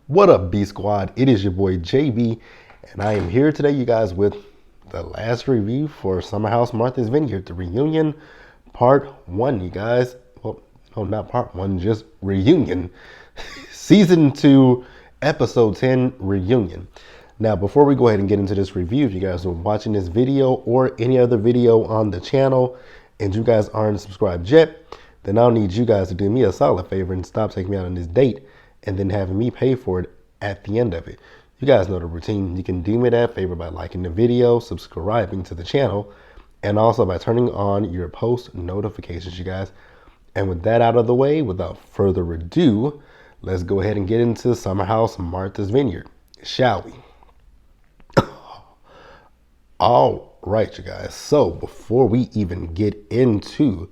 What up, B Squad? It is your boy JB, and I am here today, you guys, with the last review for Summer House Martha's Vineyard, the reunion part 1, you guys. Well, no, not part 1, just reunion. Season 2, episode 10, reunion. Now, before we go ahead and get into this review, if you guys are watching this video or any other video on the channel and you guys aren't subscribed yet, then I'll need you guys to do me a solid favor and stop taking me out on this date and then having me pay for it at the end of it. You guys know the routine. You can do me that favor by liking the video, subscribing to the channel, and also by turning on your post notifications, you guys. And with that out of the way, without further ado, let's go ahead and get into Summer House Martha's Vineyard, shall we? All right, you guys. So before we even get into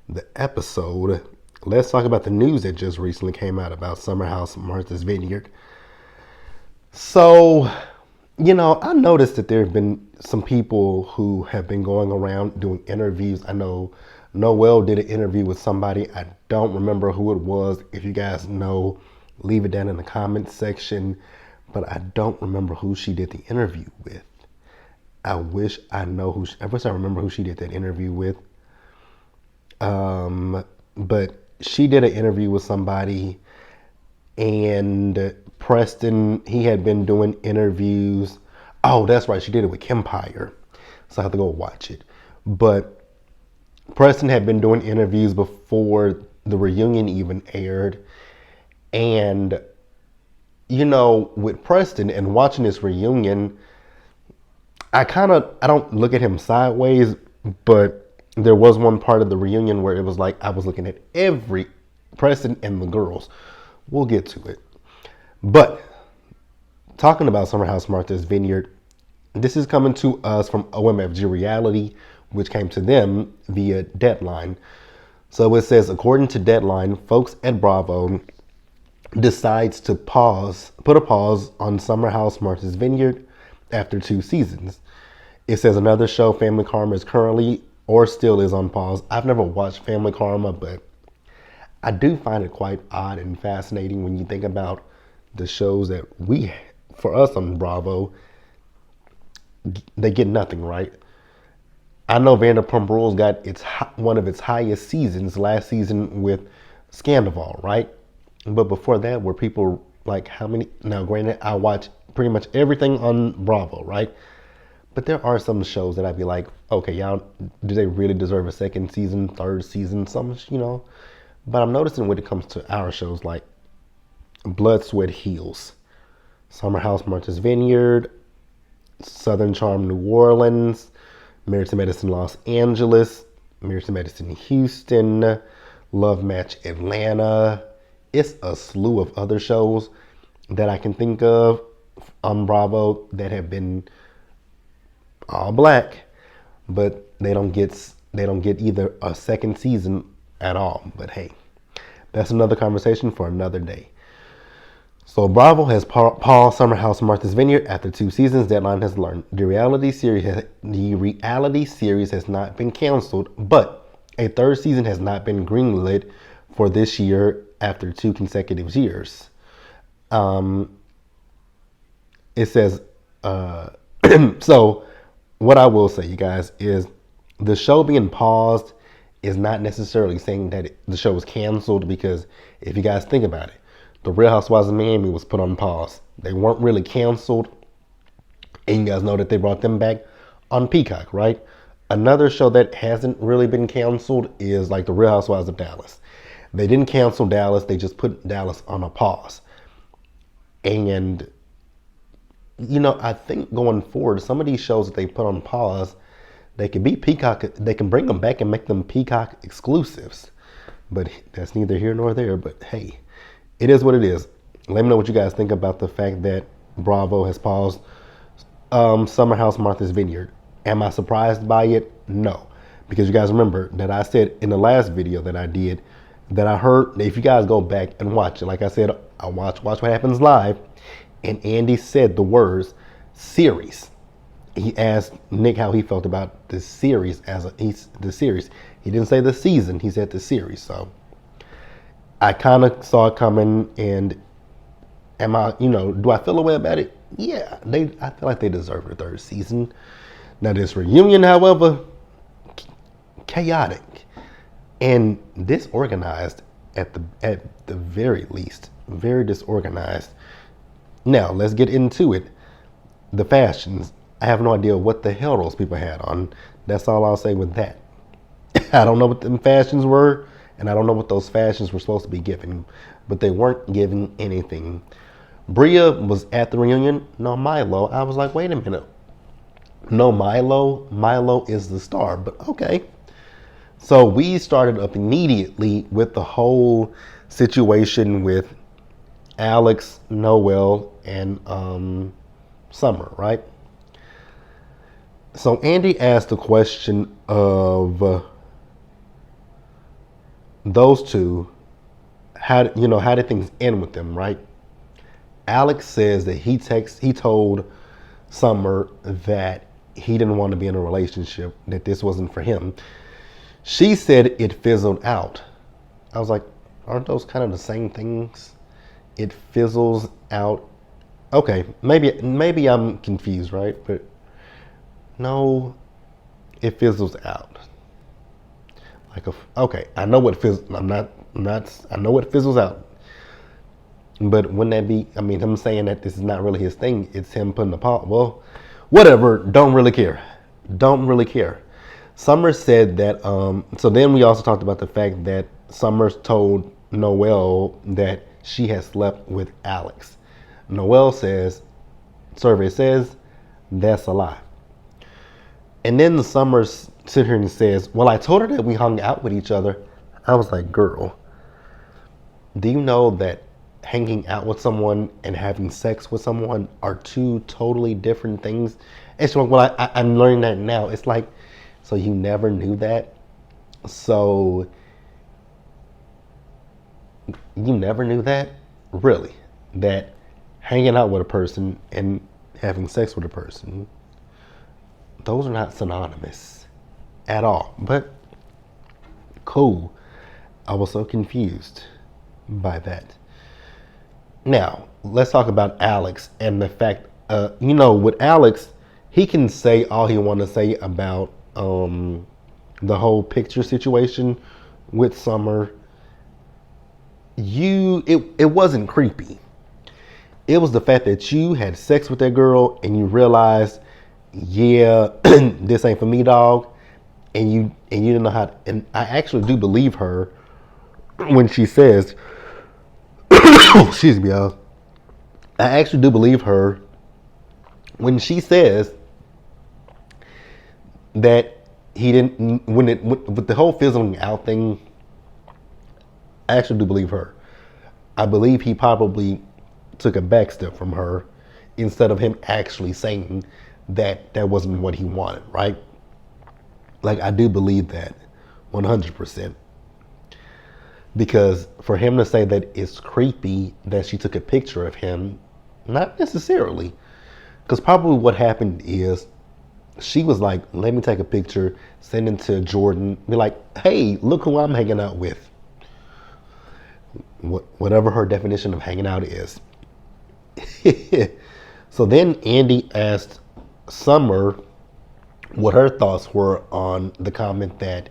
the episode, let's talk about the news that just recently came out about Summer House Martha's Vineyard. So, I noticed that there have been some people who have been going around doing interviews. I know Noelle did an interview with somebody. I don't remember who it was. If you guys know, leave it down in the comments section. But I don't remember who she did the interview with. I wish I remember who she did that interview with. But she did an interview with somebody, and Preston, he had been doing interviews. Oh, that's right. She did it with Kempire. So I have to go watch it. But Preston had been doing interviews before the reunion even aired. And, with Preston and watching this reunion, I don't look at him sideways, but there was one part of the reunion where it was like I was looking at every Preston and the girls. We'll get to it. But talking about Summer House Martha's Vineyard, this is coming to us from OMFG Reality, which came to them via Deadline. So it says, according to Deadline, folks at Bravo decides to put a pause on Summer House Martha's Vineyard after 2 seasons. It says another show, Family Karma, is currently or still is on pause. I've never watched Family Karma, but I do find it quite odd and fascinating when you think about the shows that for us on Bravo, they get nothing, right? I know Vanderpump Rules got one of its highest seasons last season with Scandival, right? But before that, were people like how many? Now, granted, I watch pretty much everything on Bravo, right? But there are some shows that I'd be like, okay, y'all, do they really deserve a second season, third season, something, But I'm noticing when it comes to our shows like Blood, Sweat, Heels, Summer House Martha's Vineyard, Southern Charm New Orleans, Married to Medicine Los Angeles, Married to Medicine Houston, Love Match Atlanta. It's a slew of other shows that I can think of on Bravo that have been all black, but they don't get either a second season at all. But hey, that's another conversation for another day. So Bravo has paused Summer House Martha's Vineyard after 2 seasons. Deadline has learned the reality series has not been canceled, but a 3rd season has not been greenlit for this year after 2 consecutive years. It says so. What I will say, you guys, is the show being paused is not necessarily saying that the show was canceled, because if you guys think about it, the Real Housewives of Miami was put on pause. They weren't really canceled. And you guys know that they brought them back on Peacock, right? Another show that hasn't really been canceled is like the Real Housewives of Dallas. They didn't cancel Dallas. They just put Dallas on a pause. And I think going forward, some of these shows that they put on pause, they can be Peacock. They can bring them back and make them Peacock exclusives. But that's neither here nor there. But hey, it is what it is. Let me know what you guys think about the fact that Bravo has paused Summer House Martha's Vineyard. Am I surprised by it? No. Because you guys remember that I said in the last video that I did that I heard, if you guys go back and watch it, like I said, I watch What Happens Live, and Andy said the words series. He asked Nick how he felt about the series the series. He didn't say the season, he said the series. So I kind of saw it coming, and Am I, do I feel a way about it? Yeah, I feel like they deserve a third season. Now this reunion, however, chaotic and disorganized at the very least. Very disorganized. Now let's get into it. The fashions. I have no idea what the hell those people had on. That's all I'll say with that. I don't know what them fashions were, and I don't know what those fashions were supposed to be giving, but they weren't giving anything. Bria was at the reunion. No Milo. I was like, wait a minute. No Milo. Milo is the star, but okay. So we started up immediately with the whole situation with Alex, Noel, and Summer, right? So Andy asked the question of those two. How did things end with them, right? Alex says that he told Summer that he didn't want to be in a relationship, that this wasn't for him. She said it fizzled out. I was like, aren't those kind of the same things? It fizzles out. Okay, maybe I'm confused, right? But no, it fizzles out. Okay, I know what fizzles. I know what fizzles out. But wouldn't that be? I mean, him saying that this is not really his thing. It's him putting the pot. Well, whatever. Don't really care. Don't really care. Summer said that. So then we also talked about the fact that Summer told Noel that she had slept with Alex. Noel says, survey says, that's a lie. And then the Summer sits here and says, well, I told her that we hung out with each other. I was like, girl, do you know that hanging out with someone and having sex with someone are two totally different things? And she's like, well, I'm learning that now. It's like, so you never knew that? So you never knew that? Really? That hanging out with a person and having sex with a person, those are not synonymous at all. But cool. I was so confused by that. Now, let's talk about Alex and the fact, with Alex, he can say all he wants to say about the whole picture situation with Summer. It wasn't creepy. It was the fact that you had sex with that girl and you realized, yeah, this ain't for me, dog. And you didn't know how. And I actually do believe her when she says, excuse me, y'all. I actually do believe her when she says that he didn't, with the whole fizzling out thing. I actually do believe her. I believe he probably took a back step from her instead of him actually saying that that wasn't what he wanted, right? Like, I do believe that 100%. Because for him to say that it's creepy that she took a picture of him, not necessarily. Because probably what happened is she was like, let me take a picture, send it to Jordan, be like, hey, look who I'm hanging out with. Whatever her definition of hanging out is. So then Andy asked Summer what her thoughts were on the comment that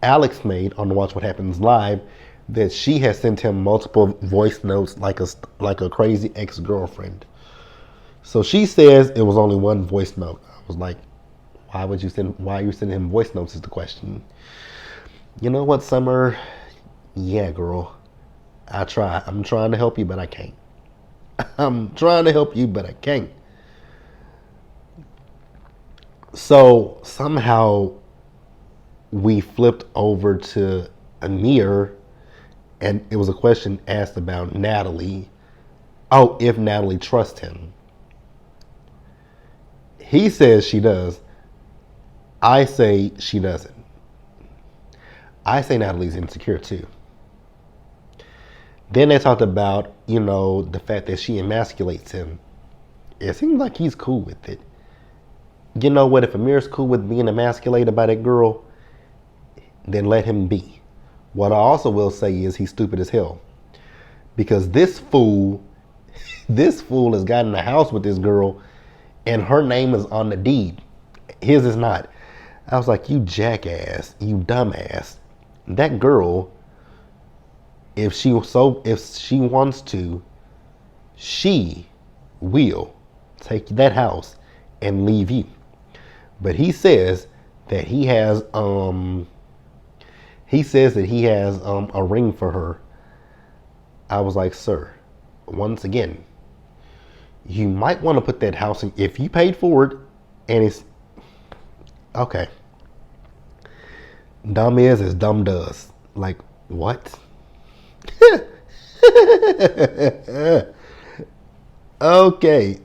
Alex made on Watch What Happens Live, that she had sent him multiple voice notes like a crazy ex-girlfriend. So she says it was only one voice note. I was like, why are you sending him voice notes is the question. You know what, Summer? Yeah, girl. I'm trying to help you, but I can't. I'm trying to help you, but I can't. So somehow we flipped over to Amir, and it was a question asked about Natalie. Oh, if Natalie trusts him. He says she does. I say she doesn't. I say Natalie's insecure too. Then they talked about, the fact that she emasculates him. It seems like he's cool with it. You know what? If Amir's cool with being emasculated by that girl, then let him be. What I also will say is he's stupid as hell. Because this fool This fool has gotten a house with this girl and her name is on the deed. His is not. I was like, you jackass, you dumbass. That girl, if she wants to, she will take that house and leave you. But he says that he has a ring for her. I was like, sir, once again, you might want to put that house in, if you paid for it and it's okay. Dumb is as dumb does. Like, what? Okay.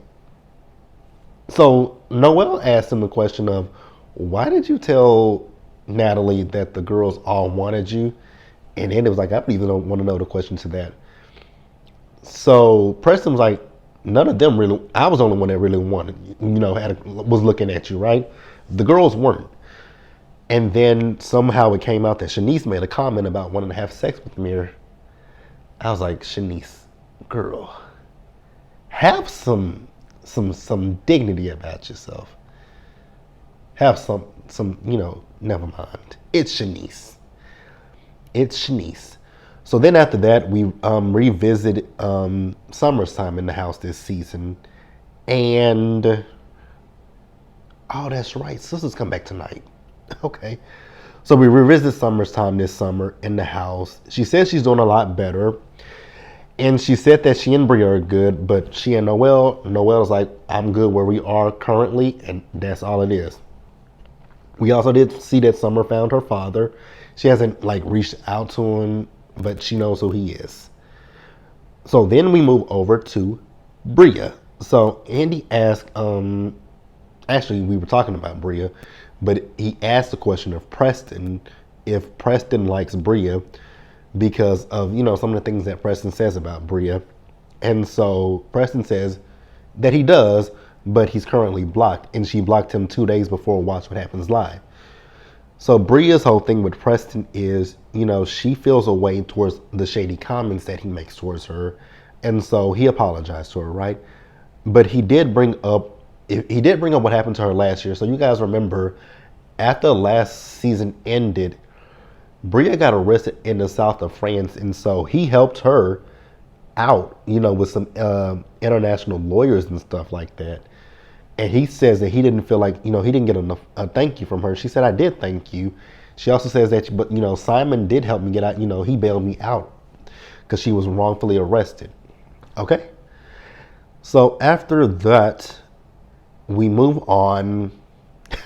So Noel asked him the question of, why did you tell Natalie that the girls all wanted you? And then it was like, I don't even want to know the question to that. So Preston was like, none of them really, I was the only one that really wanted, was looking at you, right? The girls weren't. And then somehow it came out that Shanice made a comment about wanting to have sex with Mir. I was like, Shanice, girl, have some dignity about yourself. Have some, never mind. It's Shanice. So then after that, we revisited Summer's time in the house this season. And, oh, that's right. Sisters come back tonight. Okay. So we revisit Summer's time this summer in the house. She says she's doing a lot better. And she said that she and Bria are good, but she and Noel's like, I'm good where we are currently, and that's all it is. We also did see that Summer found her father. She hasn't reached out to him, but she knows who he is. So then we move over to Bria. So Andy asked, actually we were talking about Bria, but he asked the question of Preston, if Preston likes Bria because of, some of the things that Preston says about Bria. And so Preston says that he does, but he's currently blocked, and she blocked him 2 days before Watch What Happens Live. So Bria's whole thing with Preston is, she feels a way towards the shady comments that he makes towards her. And so he apologized to her, right? But he did bring up what happened to her last year. So you guys remember, after last season ended, Bria got arrested in the south of France. And so he helped her out, with some international lawyers and stuff like that. And he says that he didn't feel like, he didn't get enough thank you from her. She said, I did thank you. She also says that, but, Simon did help me get out. He bailed me out because she was wrongfully arrested. Okay. So after that, we move on.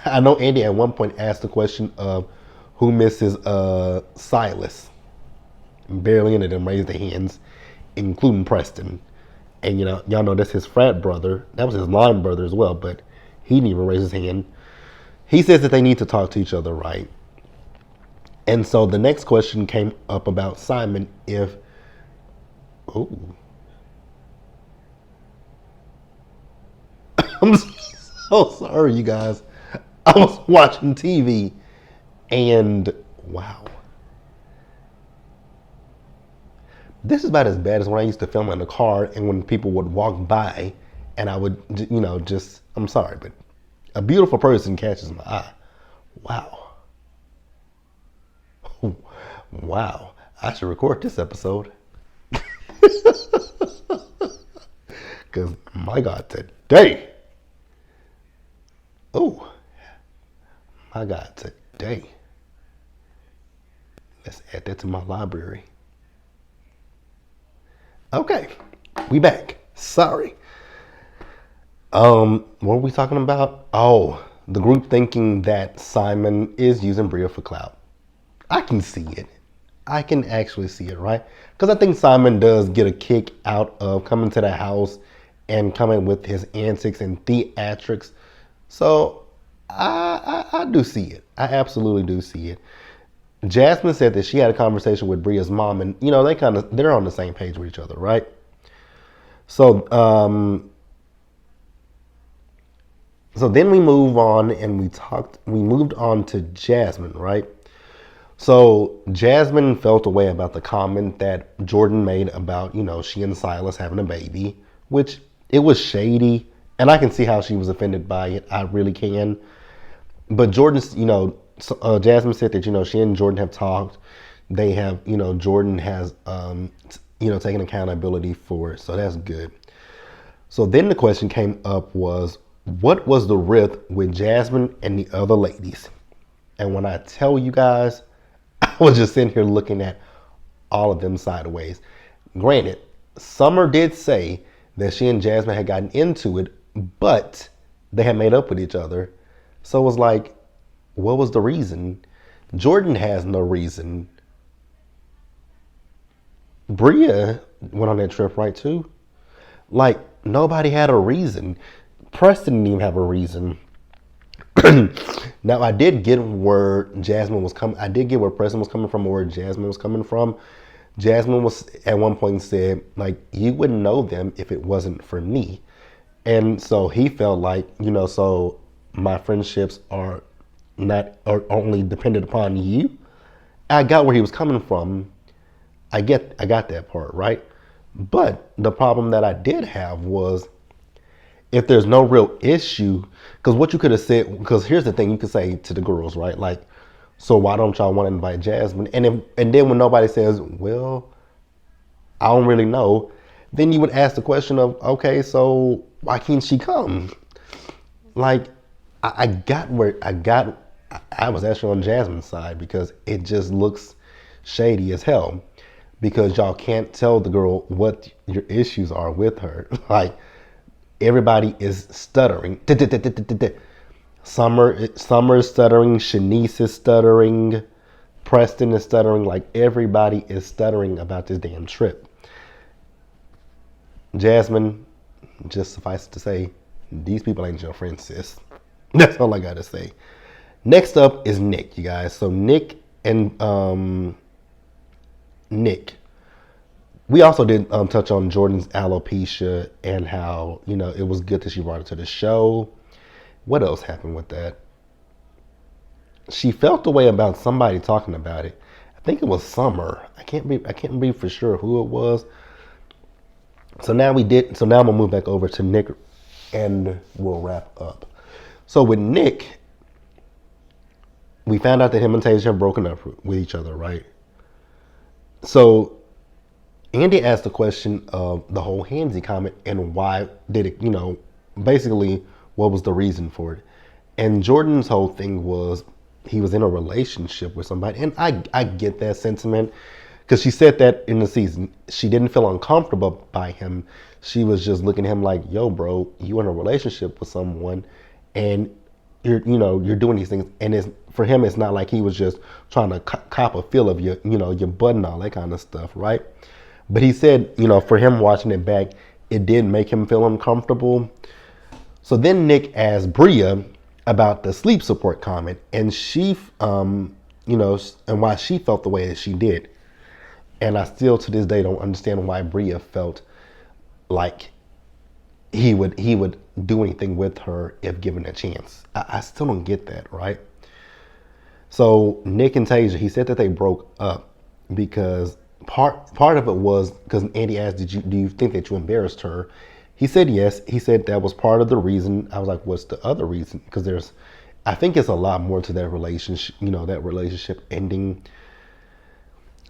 I know Andy at one point asked the question of who misses Silas. Barely any of them raised their hands, including Preston. And y'all know that's his frat brother. That was his line brother as well, but he didn't even raise his hand. He says that they need to talk to each other, right? And so the next question came up about Simon I'm so sorry, you guys. I was watching TV and wow. This is about as bad as when I used to film in the car and when people would walk by and I would, I'm sorry, but a beautiful person catches my eye. Wow. Wow. I should record this episode. Because, my God, today. Oh, my God, today. Let's add that to my library. Okay, we back. Sorry. What were we talking about? Oh, the group thinking that Simon is using Bria for clout. I can see it. I can actually see it, right? Because I think Simon does get a kick out of coming to the house and coming with his antics and theatrics. So I do see it. I absolutely do see it. Jasmine said that she had a conversation with Bria's mom, and they're on the same page with each other, right? So so then we move on and we moved on to Jasmine, right? So Jasmine felt a way about the comment that Jordan made about, she and Silas having a baby, which it was shady, and I can see how she was offended by it. I really can. But Jordan's, Jasmine said that, she and Jordan have talked. They have, Jordan has, taken accountability for it. So that's good. So then the question came up was, what was the rift with Jasmine and the other ladies? And when I tell you guys, I was just sitting here looking at all of them sideways. Granted, Summer did say that she and Jasmine had gotten into it, but they had made up with each other. So it was like, what was the reason? Jordan has no reason. Bria went on that trip, right, too? Like, nobody had a reason. Preston didn't even have a reason. Now, I did get where Jasmine was coming. I did get where Preston was coming from, or where Jasmine was coming from. Jasmine was at one point said, like, you wouldn't know them if it wasn't for me. And so he felt like, so my friendships are only dependent upon you. I got where he was coming from. I got that part, right? But the problem that I did have was, if there's no real issue, because what you could have said, because here's the thing you could say to the girls, right? Like, so why don't y'all want to invite Jasmine? And then when nobody says, well, I don't really know, then you would ask the question of, okay, so why can't she come? Like, I was actually on Jasmine's side, because it just looks shady as hell, because y'all can't tell the girl what your issues are with her. Like, everybody is stuttering. Summer is stuttering. Shanice is stuttering. Preston is stuttering. Like, everybody is stuttering about this damn trip. Jasmine, just suffice to say, these people ain't your friends, sis. That's all I gotta say. Next up is Nick, you guys. So Nick and Nick. We also did touch on Jordan's alopecia and how, it was good that she brought it to the show. What else happened with that? She felt the way about somebody talking about it. I think it was Summer. I can't be for sure who it was. So now I'm gonna move back over to Nick and we'll wrap up. So with Nick, we found out that him and Tasia have broken up with each other, right? So Andy asked the question of the whole handsy comment and why did it, basically what was the reason for it. And Jordan's whole thing was he was in a relationship with somebody. And I get that sentiment, because she said that in the season. She didn't feel uncomfortable by him. She was just looking at him like, yo, bro, you in a relationship with someone and you're doing these things. And for him, it's not like he was just trying to cop a feel of your butt and all that kind of stuff, right? But he said, for him watching it back, it did make him feel uncomfortable. So then Nick asked Bria about the sleep support comment, and she, and why she felt the way that she did. And I still to this day don't understand why Bria felt like he would do anything with her if given a chance. I still don't get that, right? So Nick and Tasia, he said that they broke up because part of it was because Andy asked, do you think that you embarrassed her? He said yes. He said that was part of the reason. I was like, what's the other reason? Because I think it's a lot more to that relationship, that relationship ending.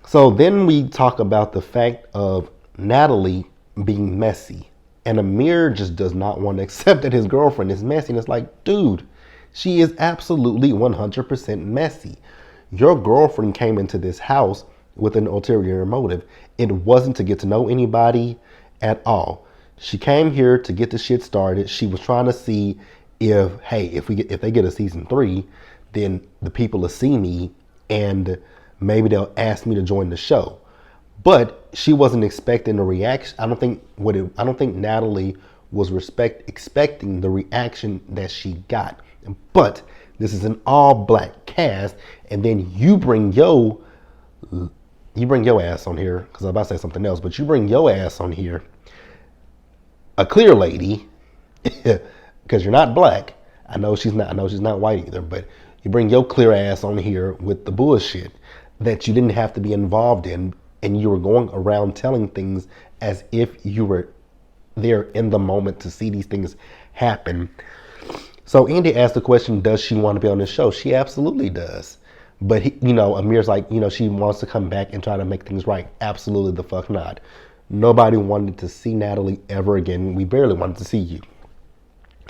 So then we talk about the fact of Natalie being messy. And Amir just does not want to accept that his girlfriend is messy. And it's like, dude, she is absolutely 100% messy. Your girlfriend came into this house with an ulterior motive. It wasn't to get to know anybody at all. She came here to get the shit started. She was trying to see if they get a season 3, then the people will see me and maybe they'll ask me to join the show. But she wasn't expecting a reaction. I don't think Natalie was expecting the reaction that she got. But this is an all black cast, and then you bring your ass on here, because I'm about to say something else, but you bring your ass on here, a clear lady, because you're not black. I know she's not white either, but you bring your clear ass on here with the bullshit that you didn't have to be involved in, and you were going around telling things as if you were there in the moment to see these things happen. So Andy asked the question, does she want to be on this show? She absolutely does. But, Amir's like, she wants to come back and try to make things right. Absolutely the fuck not. Nobody wanted to see Natalie ever again. We barely wanted to see you.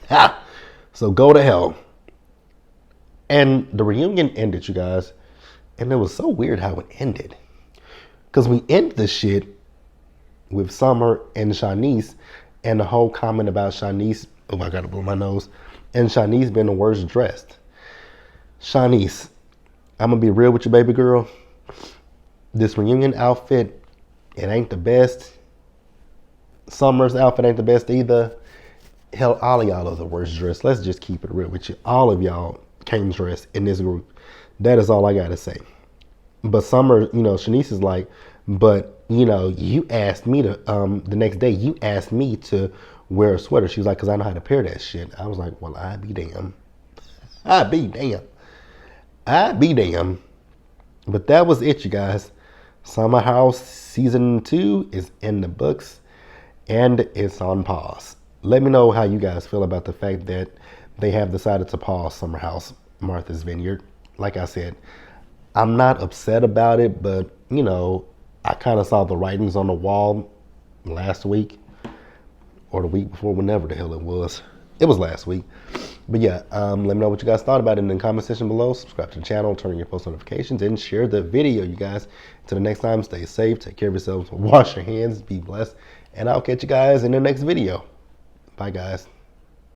Ha! So go to hell. And the reunion ended, you guys. And it was so weird how it ended. Because we end the shit with Summer and Shanice, and the whole comment about Shanice, oh, I gotta blow my nose, and Shanice being the worst dressed. Shanice, I'm gonna be real with you, baby girl. This reunion outfit, it ain't the best. Summer's outfit ain't the best either. Hell, all of y'all are the worst dressed. Let's just keep it real with you. All of y'all came dressed in this group. That is all I gotta say. But Summer, Shanice is like, but, you asked me to, the next day, you asked me to wear a sweater. She was like, because I know how to pair that shit. I was like, well, I be damn. I be damn. I be damn. But that was it, you guys. Summer House Season 2 is in the books, and it's on pause. Let me know how you guys feel about the fact that they have decided to pause Summer House Martha's Vineyard. Like I said, I'm not upset about it, but, I kind of saw the writings on the wall last week or the week before, whenever the hell it was. It was last week. But yeah, let me know what you guys thought about it in the comment section below. Subscribe to the channel, turn on your post notifications, and share the video, you guys. Until the next time, stay safe, take care of yourselves, wash your hands, be blessed, and I'll catch you guys in the next video. Bye, guys.